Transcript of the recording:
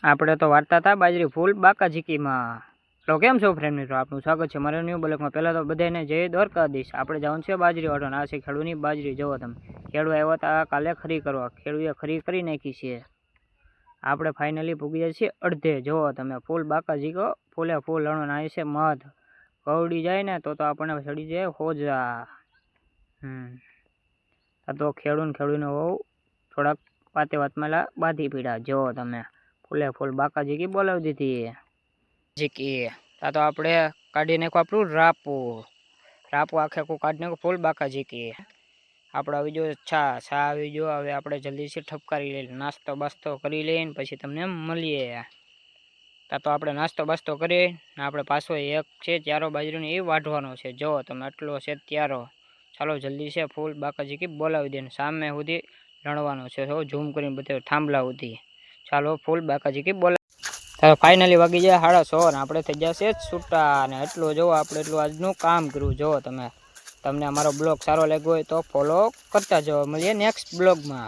આપણે તો વાર્તા હતા બાજરી ફૂલ બાકાજીકીમાં. તો કેમ છો ફ્રેન્ડ મિત્રો, આપનું સ્વાગત છે મારા ન્યૂ બ્લોગમાં. પહેલાં તો બધાને જય દ્વારકાધીશ. આપણે જવાનું છે બાજરી વાળો. આ છે ખેડૂની બાજરી. જોવો તમે, ખેડૂ આવ્યા હતા કાલે ખરી કરવા. ખેડૂએ ખરી કરી નાખી છે. આપણે ફાઇનલી પૂગીએ છીએ અડધે. જોવો તમે, ફૂલ બાકાજીકો, ફૂલે ફૂલ લણો. આવી છે મધ. કવડી જાય ને તો આપણને ચડી જાય હોજા. આ તો ખેડૂને બહુ થોડાક વાતે વાતમાં બાંધી પીડા. જોવો તમે, ફૂલે ફૂલ બાકાજીકી બોલાવી દીધી. જીકી આ તો આપણે કાઢી નાખો આપણું રાપુ આખે આખું કાઢી નાખો ફૂલ બાકાજીકી. આપણે આવી જો છા આવી જો. હવે આપણે જલ્દીથી ઠપકારી લઈએ, નાસ્તો બાસ્તો કરી લઈને પછી તમને મળીએ. તો આપણે નાસ્તો બાસ્તો કરીએ ને આપણે પાછો એક છે ત્યારો બાજરીનો એ વાઢવાનો છે. જો તમે, આટલો છે ત્યારો. ચાલો જલ્દી છે ફૂલ બાકાજીકી બોલાવી દે. સામે સુધી લણવાનો છે. ઝૂમ કરીને બધે થાંભલા સુધી. ચાલો ફૂલ બાકાજીકી બોલાવી. ફાઇનલી વાગી જાય 6:30 ને આપણે થઈ જશે છૂટા. ને એટલું જોવો, આપણે એટલું આજનું કામ કર્યું. જોવો તમે, તમને અમારો બ્લોગ સારો લાગ્યો હોય તો ફોલો કરતા જાઓ. મળીએ નેક્સ્ટ બ્લોગમાં.